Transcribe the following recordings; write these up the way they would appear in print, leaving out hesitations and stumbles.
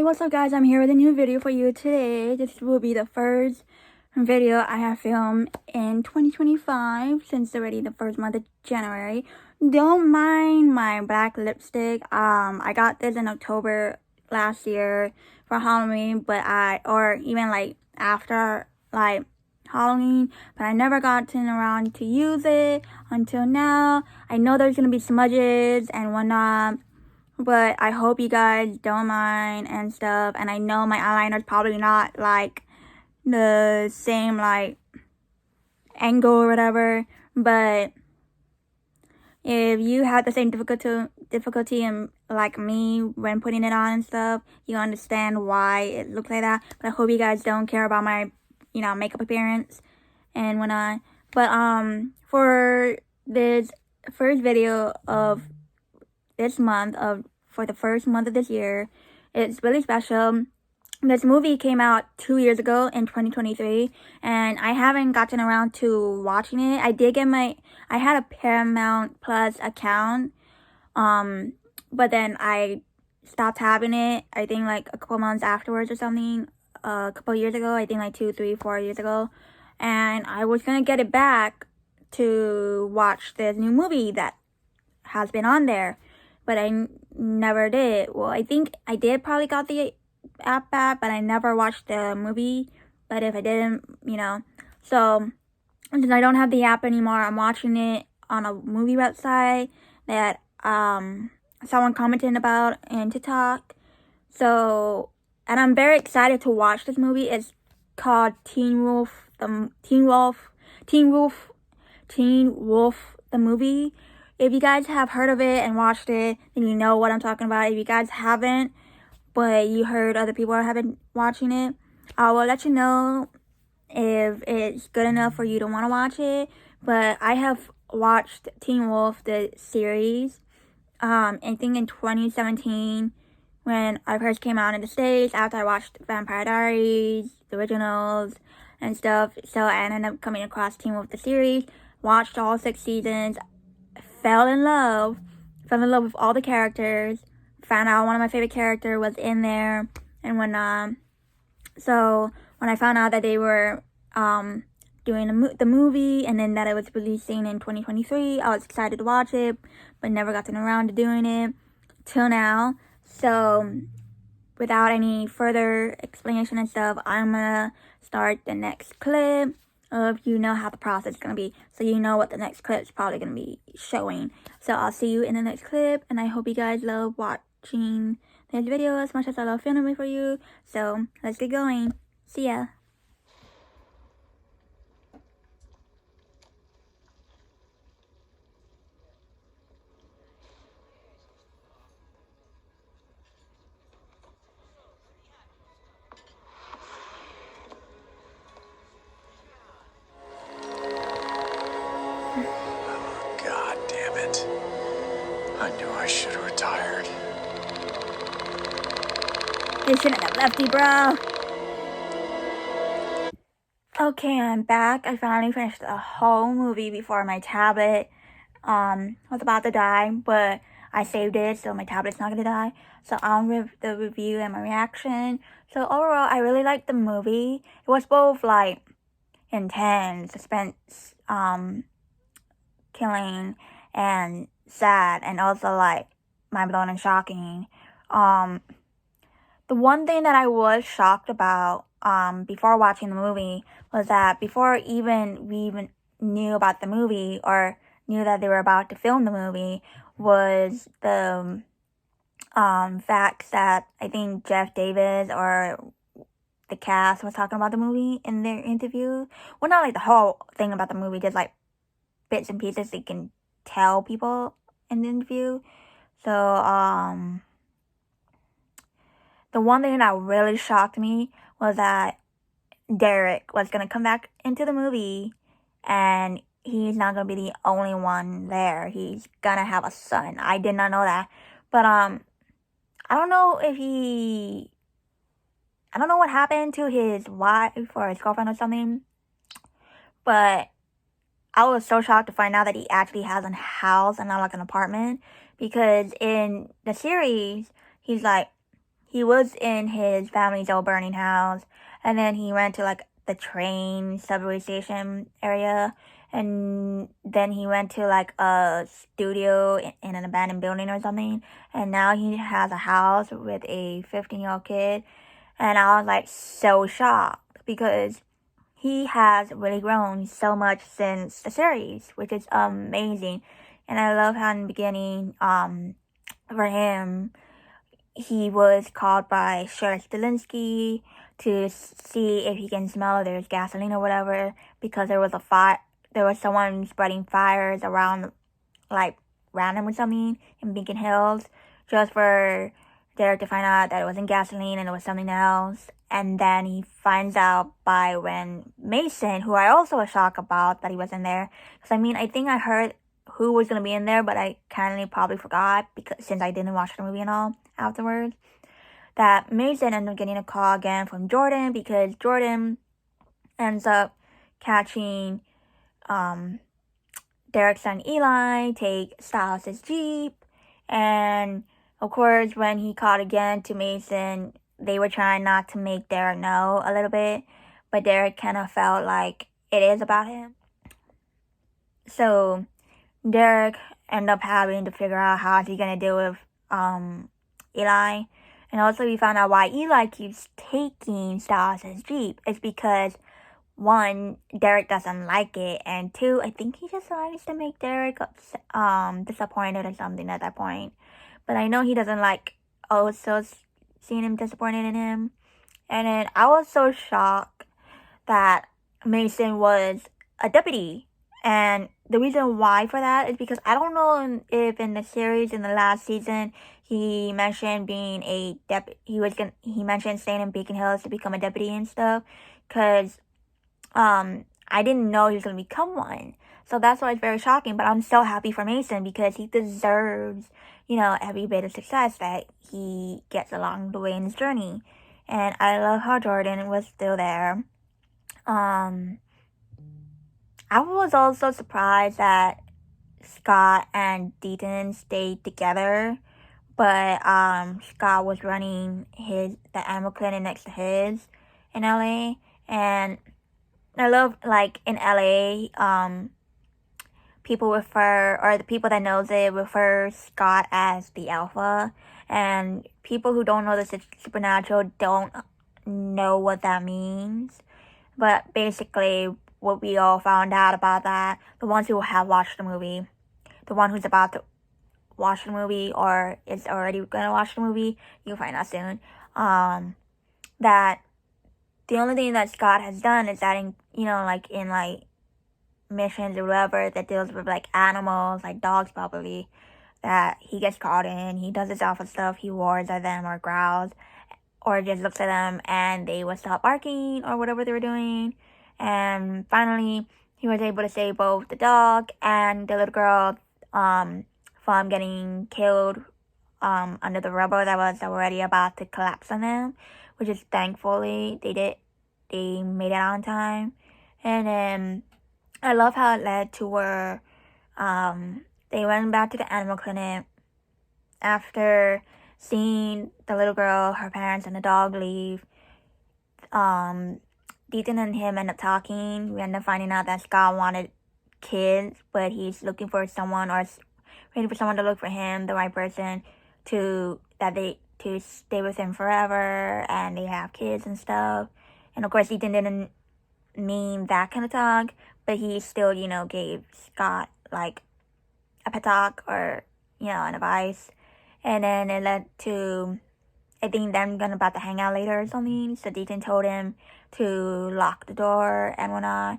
Hey, what's up guys? I'm here with a new video for you today. This will be the first video I have filmed in 2025 since already the first month of January. Don't mind my black lipstick. I got this in October last year for Halloween, or even like after like Halloween, but I never gotten around to use it until now. I know there's gonna be smudges and whatnot, but I hope you guys don't mind and stuff. And I know my eyeliner's probably not like the same like angle or whatever, but if you have the same difficulty in like me when putting it on and stuff, you understand why it looks like that. But I hope you guys don't care about my makeup appearance and whatnot. But for this first video of this month for the first month of this year, it's really special. This movie came out 2 years ago in 2023, and I haven't gotten around to watching it. I had a Paramount Plus account, but then I stopped having it, I think like a couple months afterwards or something, a couple years ago, I think like 2, 3, 4 years ago, and I was gonna get it back to watch this new movie that has been on there, but I never did. Well, I think I did probably got the app back, but I never watched the movie. But if I didn't, so since I don't have the app anymore, I'm watching it on a movie website that someone commented about in TikTok. So, and I'm very excited to watch this movie. It's called Teen Wolf the movie. If you guys have heard of it and watched it, then you know what I'm talking about. If you guys haven't, but you heard other people have been watching it, I will let you know if it's good enough for you to want to watch it. But I have watched Teen Wolf, the series, I think in 2017 when I first came out in the States, after I watched Vampire Diaries, the originals, and stuff. So I ended up coming across Teen Wolf, the series, watched all 6 seasons, fell in love with all the characters, found out one of my favorite characters was in there and whatnot. So when I found out that they were doing the movie and then that it was releasing in 2023, I was excited to watch it, but never gotten around to doing it till now. So without any further explanation and stuff, I'm gonna start the next clip of how the process is going to be, so you know what the next clip is probably going to be showing. So I'll see you in the next clip, and I hope you guys love watching this video as much as I love filming it for you. So let's get going. See ya. God damn it. I knew I should have retired. You shouldn't have left you, bro. Okay, I'm back. I finally finished the whole movie before my tablet was about to die, but I saved it, so my tablet's not gonna die. So I'll the review and my reaction. So overall, I really liked the movie. It was both like intense, suspense, killing, and sad, and also like mind-blowing and shocking. The one thing that I was shocked about before watching the movie was that before we even knew about the movie or knew that they were about to film the movie was the facts that I think Jeff Davis or the cast was talking about the movie in their interview. Well, not like the whole thing about the movie, just like bits and pieces they can tell people in the interview. So the one thing that really shocked me was that Derek was going to come back into the movie and he's not going to be the only one there. He's going to have a son. I did not know that. But I don't know what happened to his wife or his girlfriend or something. But I was so shocked to find out that he actually has a house and not like an apartment. Because in the series, he's he was in his family's old burning house, and then he went to like the train subway station area, and then he went to like a studio in an abandoned building or something, and now he has a house with a 15-year-old kid, and I was like so shocked because he has really grown so much since the series, which is amazing. And I love how in the beginning, for him, he was called by Sheriff Stilinski to see if he can smell if there's gasoline or whatever, because there was a fire. There was someone spreading fires around, like random or something in Beacon Hills, just for Derek to find out that it wasn't gasoline and it was something else. And then he finds out by when Mason, who I also was shocked about that he wasn't there, because I mean I think I heard who was gonna be in there, but I kind of probably forgot because since I didn't watch the movie and all afterwards. That Mason ended up getting a call again from Jordan because Jordan ends up catching Derek's son Eli take Styles' Jeep, and of course when he called again to Mason, they were trying not to make Derek know a little bit, but Derek kind of felt like it is about him. So Derek ended up having to figure out how he's gonna deal with Eli. And also we found out why Eli keeps taking Styles' Jeep. It's because, one, Derek doesn't like it, and two, I think he just likes to make Derek disappointed or something at that point. But I know he doesn't like also seeing him disappointed in him. And then I was so shocked that Mason was a deputy. And the reason why for that is because I don't know if in the series in the last season he mentioned being a deputy. He mentioned staying in Beacon Hills to become a deputy and stuff. Cause I didn't know he was gonna become one. So that's why it's very shocking. But I'm so happy for Mason because he deserves, every bit of success that he gets along the way in his journey. And I love how Jordan was still there. I was also surprised that Scott and Deaton stayed together, but Scott was running the animal clinic next to his in LA, and I love like in LA, people the people that knows it refer Scott as the alpha, and people who don't know the supernatural don't know what that means, but basically what we all found out about that, the ones who have watched the movie, the one who's about to watch the movie or is already gonna watch the movie, you'll find out soon, that the only thing that Scott has done is that in missions or whatever that deals with like animals, like dogs probably, that he gets caught in, he does his alpha stuff, he roars at them or growls, or just looks at them and they will stop barking or whatever they were doing. And finally, he was able to save both the dog and the little girl from getting killed under the rubble that was already about to collapse on them, which is thankfully they made it on time. And then I love how it led to where they went back to the animal clinic after seeing the little girl, her parents, and the dog leave. Deaton and him end up talking. We end up finding out that Scott wanted kids, but he's looking for someone or waiting for someone to look for him, the right person, to stay with him forever, and they have kids and stuff. And of course, Deaton didn't mean that kind of talk, but he still, gave Scott like a pep talk or, an advice. And then it led to, I think, them about to hang out later or something. So Deaton told him to lock the door and whatnot.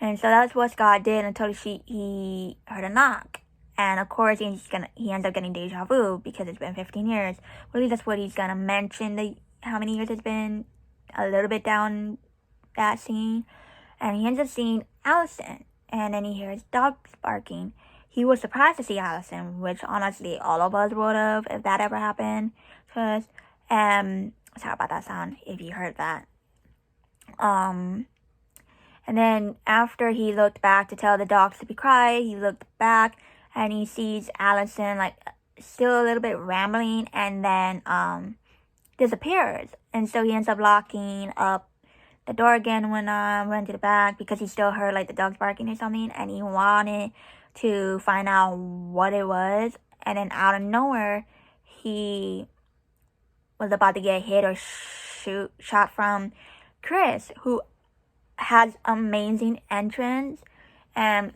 And so that's what Scott did until he heard a knock. And of course, he ends up getting deja vu because it's been 15 years. Really, that's what he's gonna mention, how many years it's been, a little bit down that scene. And he ends up seeing Allison. And then he hears dogs barking. He was surprised to see Allison, which honestly all of us would have if that ever happened. Because, sorry about that sound if you heard that. And then after he looked back to tell the dogs to be quiet, he looked back and he sees Allison like still a little bit rambling, and then disappears. And so he ends up locking up the door again when went to the back because he still heard like the dogs barking or something, and he wanted to find out what it was. And then out of nowhere, he was about to get hit or shot from Chris, who has amazing entrance. And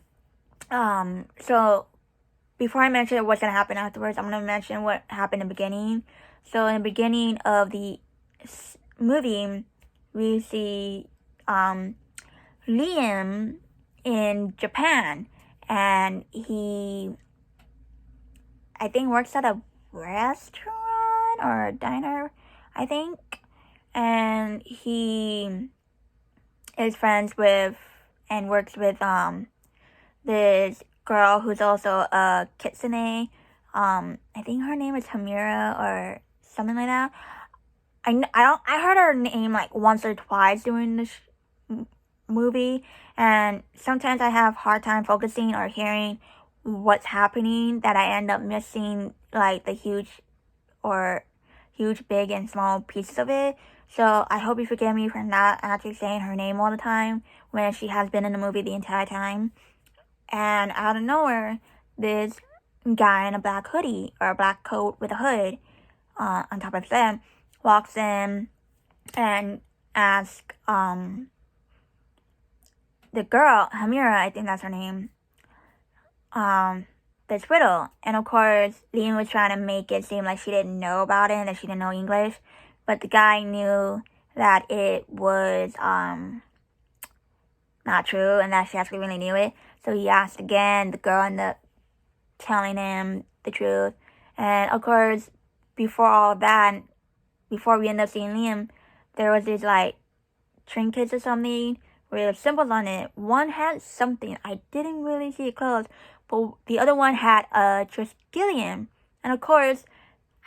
so before I mention what's gonna happen afterwards, I'm gonna mention what happened in the beginning. So in the beginning of the movie, we see Liam in Japan, and he, I think, works at a restaurant or a diner, I think, and he is friends with and works with this girl who's also a kitsune. I think her name is Hamira or something like that. I heard her name like once or twice during this movie, and sometimes I have hard time focusing or hearing what's happening, that I end up missing like the huge, big, and small pieces of it. So I hope you forgive me for not actually saying her name all the time when she has been in the movie the entire time. And out of nowhere, this guy in a black hoodie or a black coat with a hood on top of his head walks in and asks the girl, Hamira, I think that's her name, this riddle. And of course, Liam was trying to make it seem like she didn't know about it and that she didn't know English. But the guy knew that it was not true and that she actually really knew it. So he asked again. The girl ended up telling him the truth. And of course, before all that, before we end up seeing Liam, there was these like trinkets or something with symbols on it. One had something. I didn't really see it close, but the other one had a Triskelion. And of course,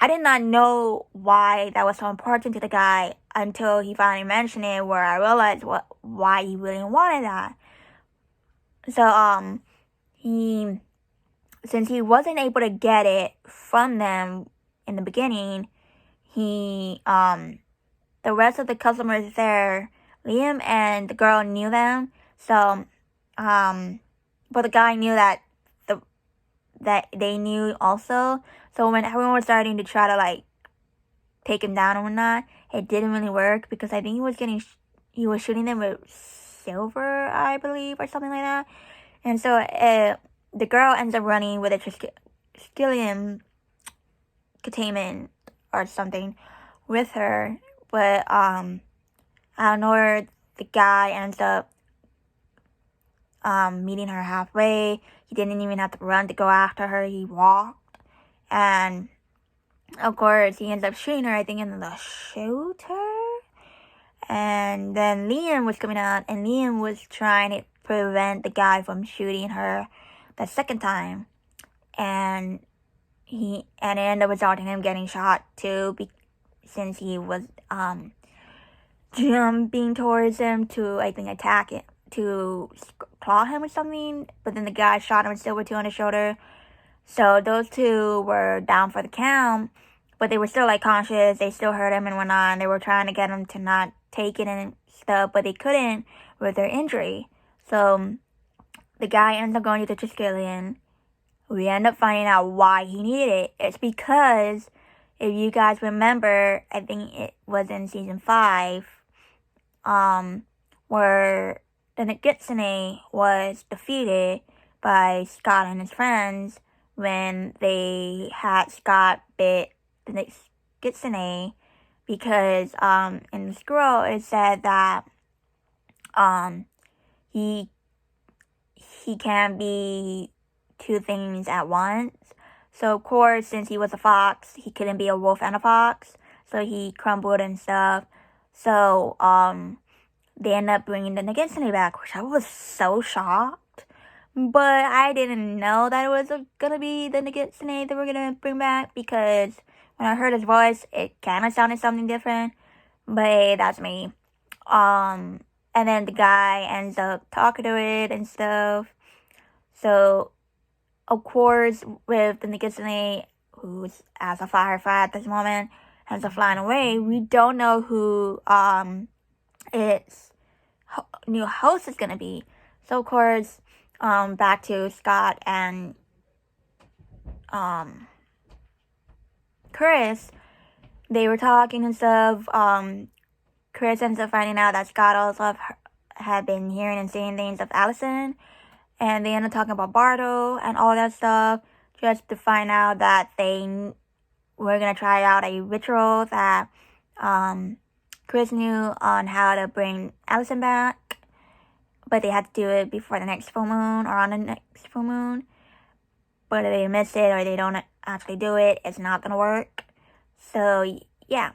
I did not know why that was so important to the guy until he finally mentioned it, where I realized why he really wanted that. So since he wasn't able to get it from them in the beginning, the rest of the customers there, Liam and the girl knew them. So but the guy knew that they knew also. So when everyone was starting to try to like take him down and whatnot, it didn't really work because I think he was shooting them with silver, I believe, or something like that. And so the girl ends up running with a Triskelion containment or something with her, but I don't know where the guy ends up meeting her halfway. He didn't even have to run to go after her. He walked. And of course, he ends up shooting her, I think, in the shoulder. And then Liam was coming out, and Liam was trying to prevent the guy from shooting her the second time. And it ended up resulting in him getting shot too, since he was jumping towards him to, I think, attack it, to claw him or something. But then the guy shot him with silver two on his shoulder. So those two were down for the count, but they were still like conscious. They still heard him and whatnot. And they were trying to get him to not take it and stuff, but they couldn't with their injury. So the guy ends up going to the Triskelion. We end up finding out why he needed it. It's because, if you guys remember, I think it was in season 5, where the Nogitsune was defeated by Scott and his friends when they had Scott bit the Nogitsune, because in the scroll it said that he can't be two things at once. So of course, since he was a fox, he couldn't be a wolf and a fox, so he crumbled and stuff. So they ended up bringing the Nogitsune back, which I was so shocked. But I didn't know that it was gonna be the Nogitsune they were gonna bring back, because when I heard his voice, it kind of sounded something different. But hey, that's me. And then the guy ends up talking to it and stuff. So, of course, with the Nogitsune, who's as a firefighter at this moment, ends up flying away. We don't know who its new host is gonna be. So of course, back to Scott and Chris. They were talking and stuff. Chris ends up finding out that Scott also had been hearing and seeing things of Allison, and they end up talking about Bardo and all that stuff, just to find out that they were gonna try out a ritual that Chris knew on how to bring Allison back, but they had to do it before the next full moon or on the next full moon. But if they miss it or they don't actually do it, it's not gonna work. So yeah.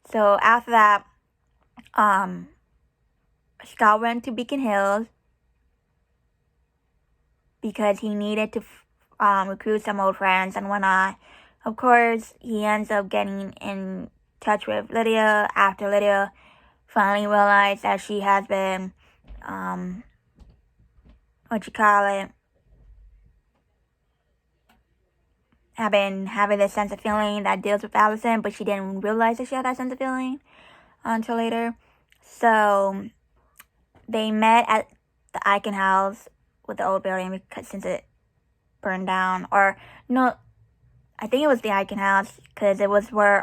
So after that, Scott went to Beacon Hills because he needed to recruit some old friends and whatnot. Of course, he ends up getting in touch with Lydia after Lydia finally realized that she has been, have been having this sense of feeling that deals with Allison, but she didn't realize that she had that sense of feeling until later. So they met at the Icon House with the old building because since it burned down, or no, I think it was the Icon House because it was where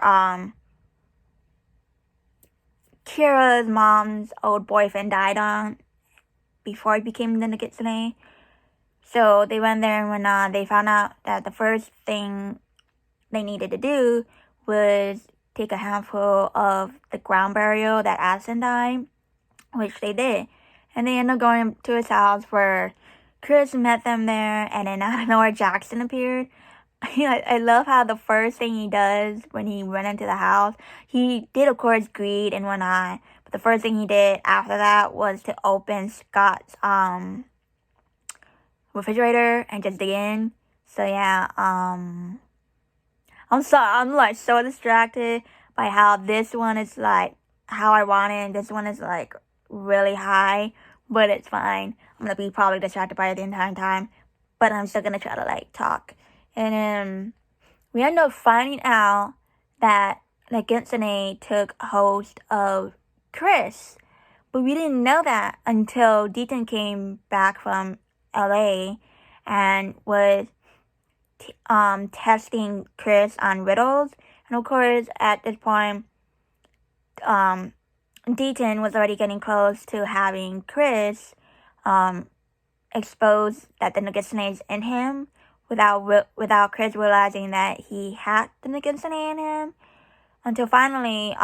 Kira's mom's old boyfriend died on before he became the Nikitsune. So they went there and when they found out that the first thing they needed to do was take a handful of the ground burial that Allison died, which they did. And they ended up going to his house where Chris met them there, and then out of nowhere Jackson appeared. I love how the first thing he does when he went into the house, he did of course greet and whatnot, but the first thing he did after that was to open Scott's refrigerator and just dig in. So yeah, I'm like so distracted by how this one is like how I want it, and this one is like really high, but it's fine. I'm gonna be probably distracted by it the entire time, but I'm still gonna try to like talk. And then we end up finding out that Nikitsune took host of Chris, but we didn't know that until Deaton came back from LA and was testing Chris on riddles. And of course, at this point, Deaton was already getting close to having Chris expose that the Nikitsune is in him without Chris realizing that he had the Nikitsune in him. Until finally,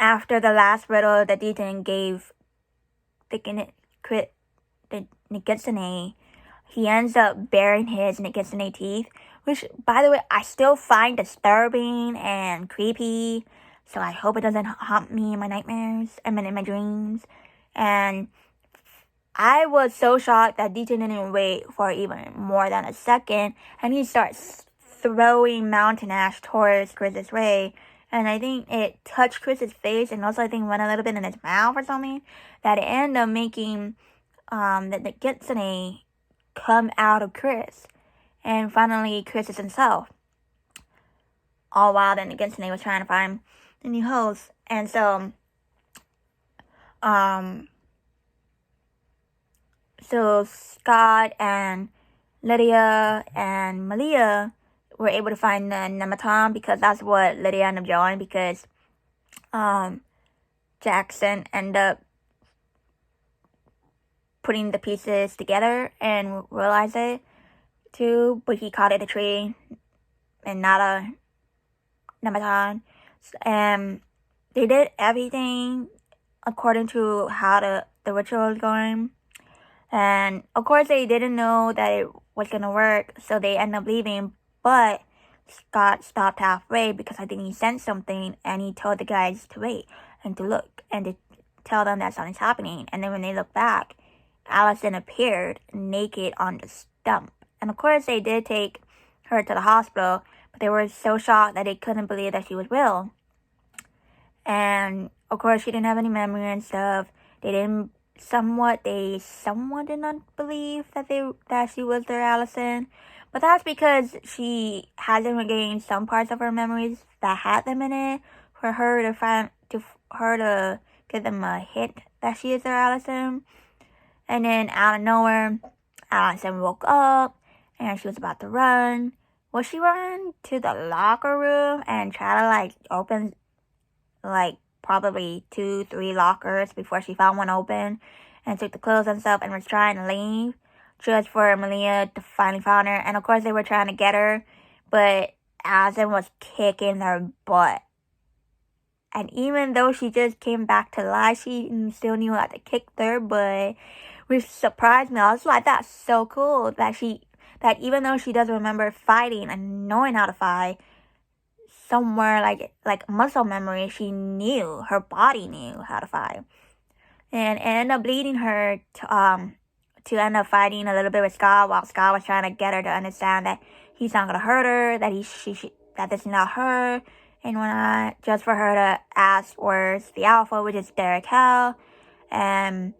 after the last riddle that Deaton gave the Nikitsune, he ends up burying his Nikitsune teeth, which, by the way, I still find disturbing and creepy. So I hope it doesn't haunt me in my nightmares, in my dreams. And I was so shocked that Deaton didn't wait for even more than a second, and he starts throwing mountain ash towards Chris's way. And I think it touched Chris's face, and also I think went a little bit in his mouth or something, that it ended up making the Nikitsune come out of Chris. And finally, Chris is himself. All while the Nikitsune was trying to find the new host. And so, so Scott and Lydia and Malia were able to find the Nematon because that's what Lydia ended up doing, because Jackson ended up putting the pieces together and realized it too, but he called it a tree and not a Nematon. And they did everything according to how the ritual was going. And of course they didn't know that it was gonna work, so they ended up leaving. But Scott stopped halfway because I think he sensed something, and he told the guys to wait and to look and to tell them that something's happening. And then when they looked back, Allison appeared naked on the stump. And of course they did take her to the hospital, but they were so shocked that they couldn't believe that she was real. And of course she didn't have any memory and stuff. They somewhat did not believe that she was their Allison. But that's because she hasn't regained some parts of her memories that had them in it for her to give them a hint that she is their Allison. And then out of nowhere, Allison woke up and she was about to run. Well, she ran to the locker room and try to like open like probably 2-3 lockers before she found one open and took the clothes and stuff and was trying to leave just for Malia to finally find her. And of course they were trying to get her, but Allison was kicking their butt. And even though she just came back to life, she still knew how to kick their butt, which surprised me. I was like, that's so cool that even though she doesn't remember fighting and knowing how to fight, somewhere like muscle memory, she knew, her body knew how to fight. And it ended up leading her to end up fighting a little bit with Scott while Scott was trying to get her to understand that he's not gonna hurt her, that that this is not her, and whatnot, just for her to ask where's the alpha, which is Derek Hell, and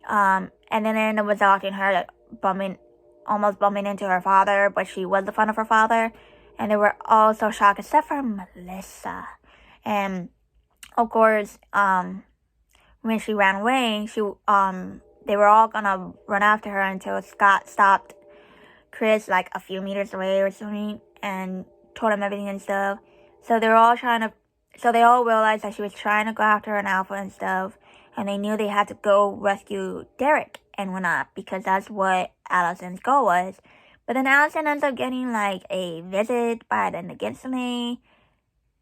then it ended up resulting in her almost bumping into her father, but she was the friend of her father, and they were all so shocked except for Melissa. And of course, when she ran away, they were all gonna run after her until Scott stopped Chris like a few meters away or something and told him everything and stuff. So they all realized that she was trying to go after an alpha and stuff, and they knew they had to go rescue Derek and whatnot because that's what Allison's goal was. But then Allison ends up getting like a visit by the Nagitsune,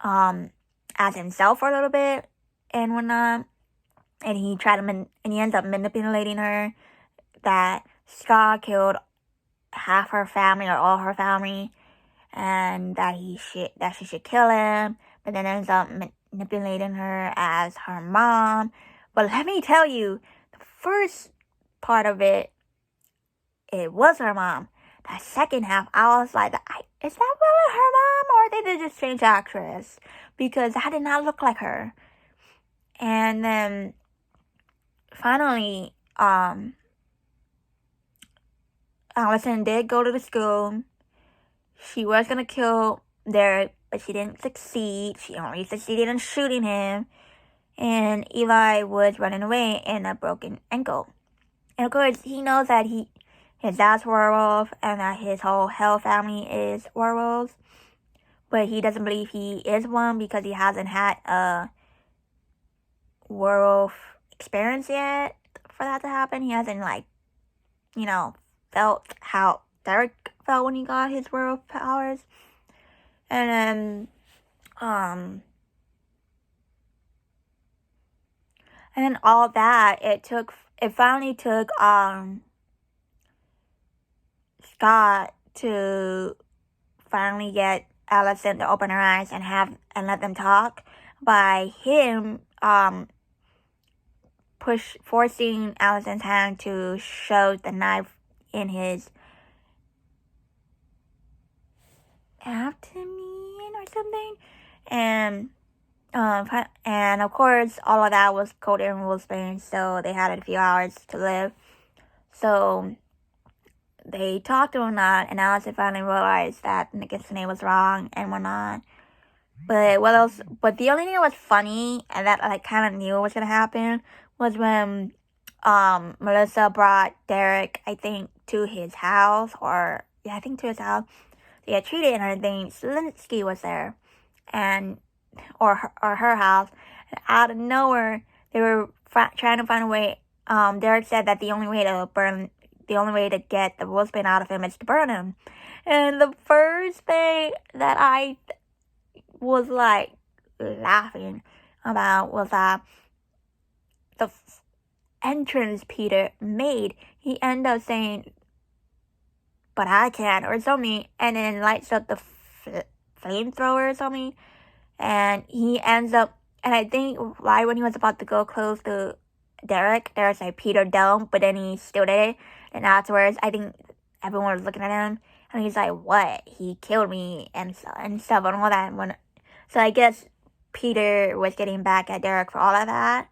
as himself for a little bit and whatnot. And he ends up manipulating her that Scott killed half her family or all her family, and that she should kill him. But then ends up manipulating her as her mom. But let me tell you, the first part of it was her mom. The second half, I was like, is that really her mom, or did they just change actress? Because that did not look like her. And then finally, Allison did go to the school. She was gonna kill Derek, but she didn't succeed. She only succeeded in shooting him. And Eli was running away in a broken ankle. And of course, he knows that his dad's werewolf and that his whole Hell family is werewolves. But he doesn't believe he is one because he hasn't had a werewolf experience yet for that to happen. He hasn't felt how Derek felt when he got his werewolf powers. And then all that, it finally took Scott to finally get Allison to open her eyes and let them talk by him forcing Allison's hand to shove the knife in his abdomen or something, and of course all of that was coated in wolfsbane, so they had a few hours to live. So they talked and whatnot, and Allison finally realized that Nagitsune was wrong and whatnot. But what else? But the only thing that was funny and that I kind of knew was gonna happen was when Melissa brought Derek, I think, to his house, to his house. They had treated and everything. Zelensky was there, or her house. And out of nowhere, they were trying to find a way. Derek said that the only way to get the wolfsbane out of him is to burn him. And the first thing that I was like laughing about was that the entrance Peter made, he ended up saying, "But I can," or something, and then lights up the flamethrower or something, and he ends up, and I think right when he was about to go close to Derek, there's like, "Peter, don't," but then he still did it, and afterwards, I think everyone was looking at him, and he's like, "What? He killed me," and stuff, and all that. So I guess Peter was getting back at Derek for all of that,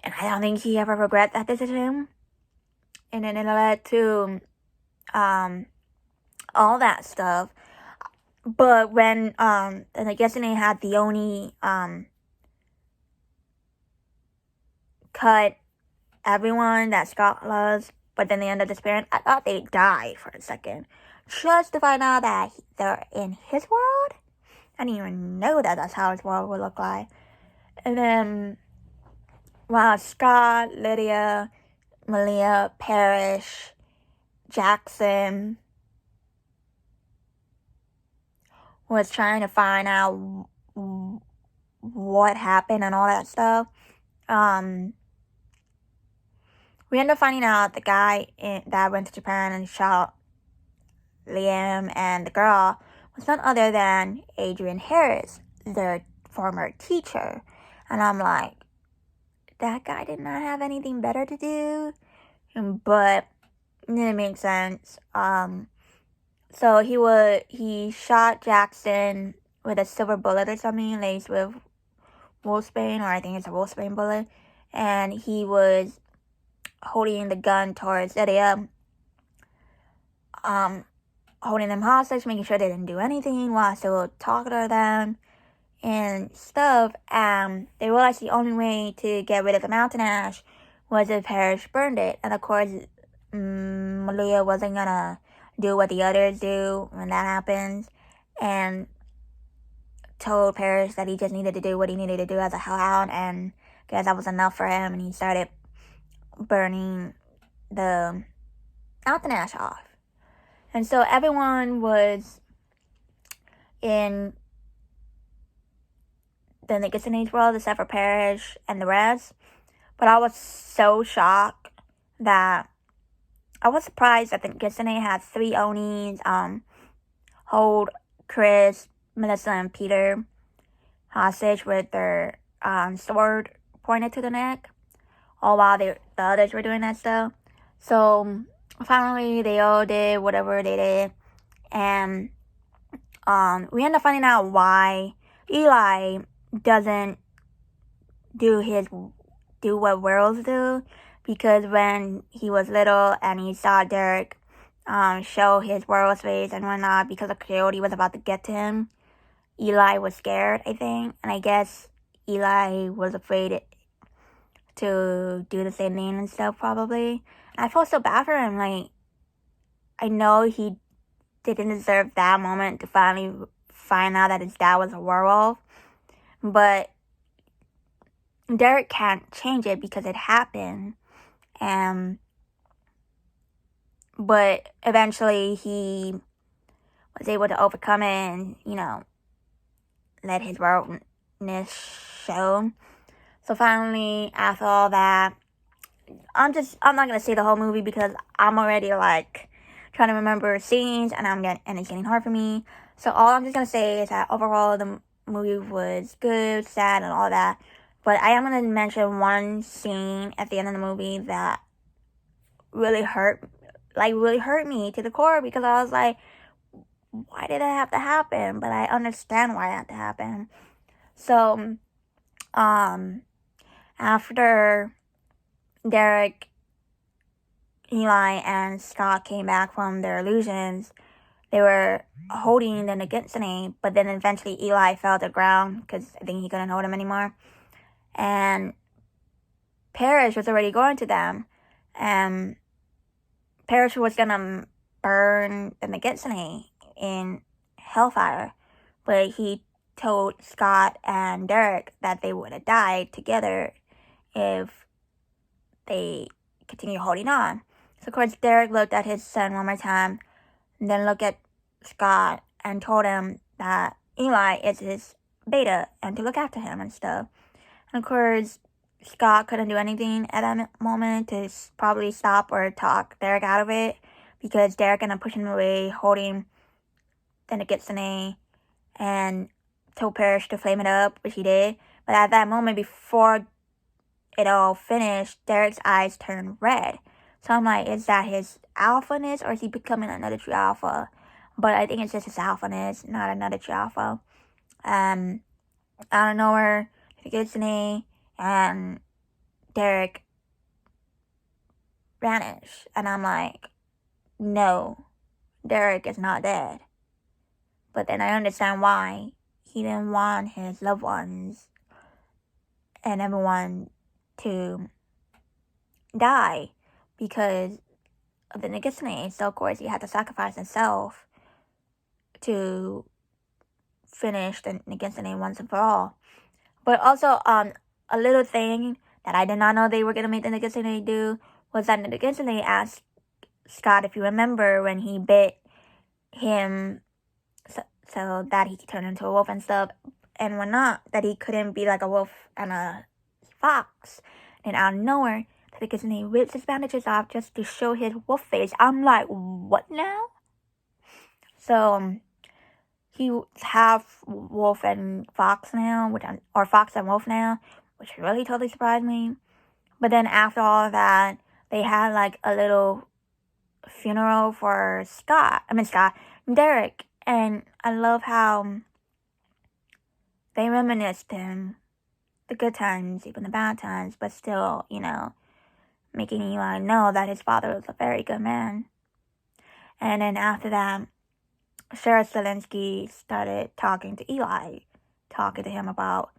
and I don't think he ever regret that decision. And then it led to all that stuff. But when and I guess they had the only cut everyone that Scott loves, but then they end up disappearing, I thought they died for a second. Just to find out that they're in his world? I didn't even know that that's how his world would look like. And then, while Scott, Lydia, Malia, Parrish, Jackson was trying to find out what happened and all that stuff, we end up finding out the guy that went to Japan and shot Liam and the girl was none other than Adrian Harris, their former teacher. And I'm like, that guy did not have anything better to do. But it didn't make sense. So he shot Jackson with a silver bullet or something laced with wolfsbane, or I think it's a wolfsbane bullet. And he was holding the gun towards Lydia, holding them hostage, making sure they didn't do anything while still talking to them and stuff. They realized the only way to get rid of the mountain ash was if Parrish burned it. And of course, Malia wasn't gonna do what the others do when that happens, and told Parrish that he just needed to do what he needed to do as a hellhound, and I guess that was enough for him, and he started burning the mountain ash off. And so everyone was in the Nicholson Age world except for Parrish and the rest. But I was so shocked that I was surprised that the Nicholson Age had 3 Onis hold Chris, Melissa, and Peter hostage with their sword pointed to the neck, all while the others were doing that stuff. So finally, they all did whatever they did, and we end up finding out why Eli doesn't do what werewolves do, because when he was little and he saw Derek show his werewolf face and whatnot, because a coyote was about to get to him, Eli was scared, I think, and I guess Eli was afraid to do the same thing and stuff, probably. And I felt so bad for him. Like, I know he didn't deserve that moment to finally find out that his dad was a werewolf, but Derek can't change it because it happened. But eventually he was able to overcome it and, let his werewolfness show. So finally, after all that, I'm not gonna say the whole movie because I'm already trying to remember scenes and it's getting hard for me. So all I'm just gonna say is that overall the movie was good, sad, and all that. But I am gonna mention one scene at the end of the movie that really hurt me to the core, because I was like, why did that have to happen? But I understand why it had to happen. So, after Derek, Eli, and Scott came back from their illusions, they were holding them against the name, but then eventually Eli fell to the ground because I think he couldn't hold him anymore. And Parrish was already going to them, and Parrish was gonna burn the McGinty in Hellfire, but he told Scott and Derek that they would have died together if they continued holding on. So of course Derek looked at his son one more time, and then looked at Scott and told him that Eli is his beta and to look after him and stuff. And of course Scott couldn't do anything at that moment to probably stop or talk Derek out of it, because Derek ended up pushing him away, holding then it gets an A, and told Parrish to flame it up, which he did. But at that moment, before it all finished, Derek's eyes turned red. So I'm like, is that his alphaness, or is he becoming another true alpha? But I think it's just his alphaness, not another true alpha. Out of nowhere, it gets an A, and Derek vanished. And I'm like, no, Derek is not dead. But then I understand why. He didn't want his loved ones and everyone to die because of the Nagini. So of course he had to sacrifice himself to finish the Nagini once and for all. But also, a little thing that I did not know they were gonna make the Nagini do was that the Nagini asked Scott, if you remember, when he bit him so that he could turn into a wolf and stuff, and whatnot, that he couldn't be like a wolf and a fox. And out of nowhere, the Nagini rips his bandages off just to show his wolf face. I'm like, what now? So, he's half wolf and fox now, or fox and wolf now, which really totally surprised me. But then after all of that, they had like a little funeral for Derek. And I love how they reminisced him, the good times, even the bad times, but still, making Eli know that his father was a very good man. And then after that, Sheriff Zelensky started talking to Eli, talking to him about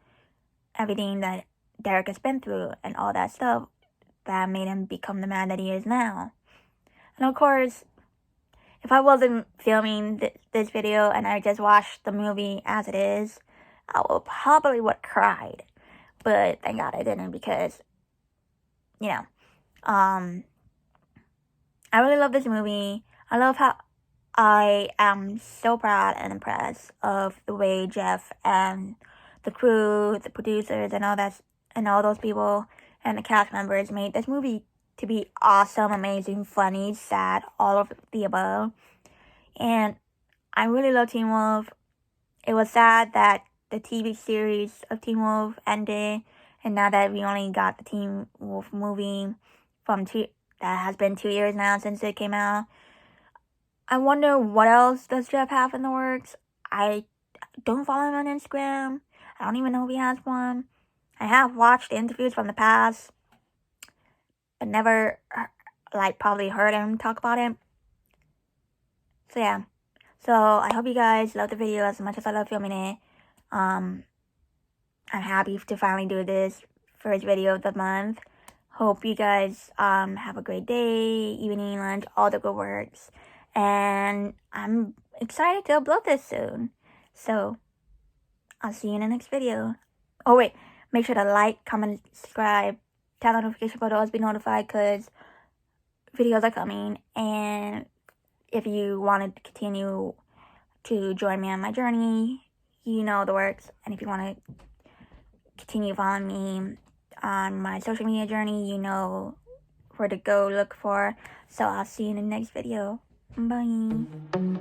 everything that Derek has been through and all that stuff that made him become the man that he is now. And of course, if I wasn't filming this video and I just watched the movie as it is, I probably would have cried. But thank God I didn't, because, I really love this movie. I love how I am so proud and impressed of the way Jeff and the crew, the producers, and all those people and the cast members made this movie to be awesome, amazing, funny, sad, all of the above. And I really love Teen Wolf. It was sad that the TV series of Teen Wolf ended, and now that we only got the Teen Wolf movie that has been 2 years now since it came out. I wonder what else does Jeff have in the works. I don't follow him on Instagram. I don't even know if he has one. I have watched interviews from the past, but never, probably heard him talk about it. So yeah. So I hope you guys love the video as much as I love filming it. I'm happy to finally do this first video of the month. Hope you guys have a great day, evening, lunch, all the good works. And I'm excited to upload this soon. So I'll see you in the next video. Oh wait, make sure to like, comment, subscribe, turn on notification bell to always be notified, because videos are coming. And if you want to continue to join me on my journey, you know the works. And if you want to continue following me on my social media journey, you know where to go look for. So I'll see you in the next video. Bye.